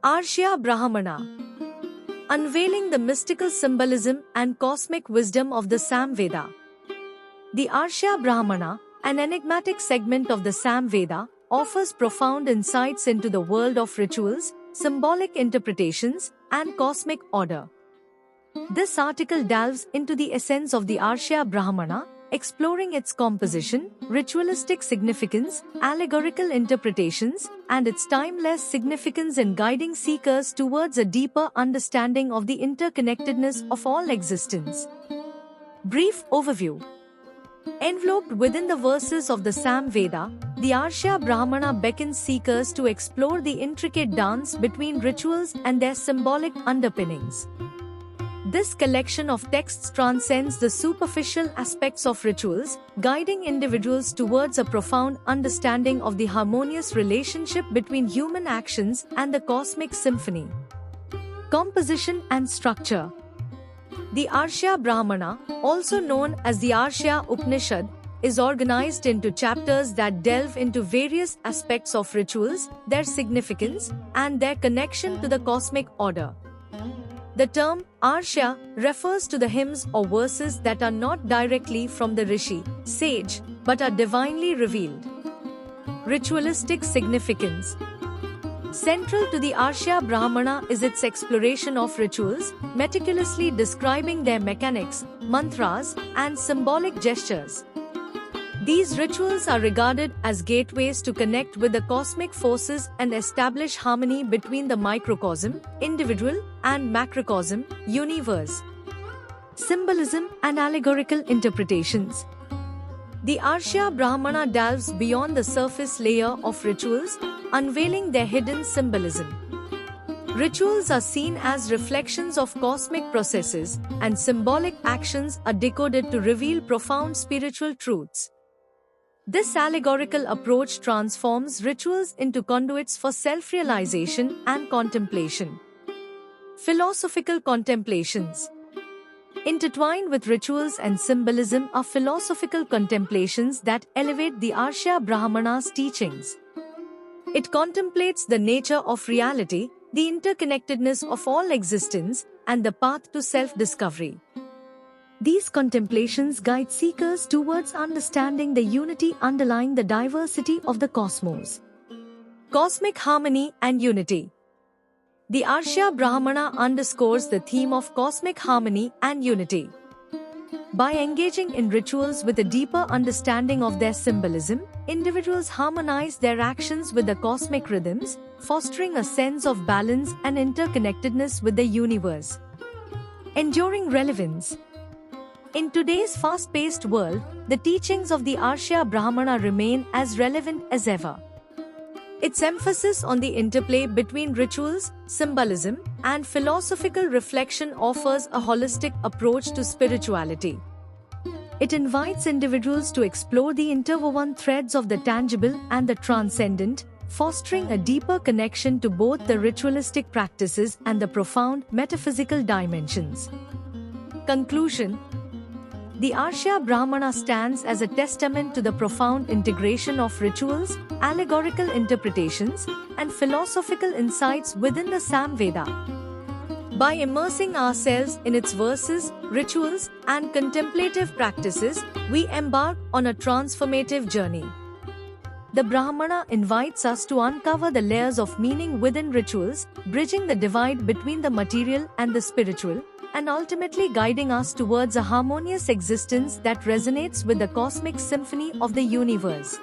Arshya Brahmana, unveiling the mystical symbolism and cosmic wisdom of the Samveda. The Arshya Brahmana, an enigmatic segment of the Samveda, offers profound insights into the world of rituals, symbolic interpretations, and cosmic order. This article delves into the essence of the Arshya Brahmana, exploring its composition, ritualistic significance, allegorical interpretations, and its timeless significance in guiding seekers towards a deeper understanding of the interconnectedness of all existence. Brief overview. Enveloped within the verses of the Samveda, the Arshya Brahmana beckons seekers to explore the intricate dance between rituals and their symbolic underpinnings. This collection of texts transcends the superficial aspects of rituals, guiding individuals towards a profound understanding of the harmonious relationship between human actions and the cosmic symphony. Composition and structure. The Arshya Brahmana, also known as the Arshya Upanishad, is organized into chapters that delve into various aspects of rituals, their significance, and their connection to the cosmic order. The term Arshya refers to the hymns or verses that are not directly from the rishi, sage, but are divinely revealed. Ritualistic significance. Central to the Arshya Brahmana is its exploration of rituals, meticulously describing their mechanics, mantras, and symbolic gestures. These rituals are regarded as gateways to connect with the cosmic forces and establish harmony between the microcosm, individual, and macrocosm, universe. Symbolism and allegorical interpretations. The Arshya Brahmana delves beyond the surface layer of rituals, unveiling their hidden symbolism. Rituals are seen as reflections of cosmic processes, and symbolic actions are decoded to reveal profound spiritual truths. This allegorical approach transforms rituals into conduits for self-realization and contemplation. Philosophical contemplations. Intertwined with rituals and symbolism are philosophical contemplations that elevate the Arshya Brahmana's teachings. It contemplates the nature of reality, the interconnectedness of all existence, and the path to self-discovery. These contemplations guide seekers towards understanding the unity underlying the diversity of the cosmos. Cosmic harmony and unity. The Arshya Brahmana underscores the theme of cosmic harmony and unity. By engaging in rituals with a deeper understanding of their symbolism, individuals harmonize their actions with the cosmic rhythms, fostering a sense of balance and interconnectedness with the universe. Enduring relevance. In today's fast-paced world, the teachings of the Arshya Brahmana remain as relevant as ever. Its emphasis on the interplay between rituals, symbolism, and philosophical reflection offers a holistic approach to spirituality. It invites individuals to explore the interwoven threads of the tangible and the transcendent, fostering a deeper connection to both the ritualistic practices and the profound metaphysical dimensions. Conclusion. The Arshya Brahmana stands as a testament to the profound integration of rituals, allegorical interpretations, and philosophical insights within the Samveda. By immersing ourselves in its verses, rituals, and contemplative practices, we embark on a transformative journey. The Brahmana invites us to uncover the layers of meaning within rituals, bridging the divide between the material and the spiritual, and ultimately guiding us towards a harmonious existence that resonates with the cosmic symphony of the universe.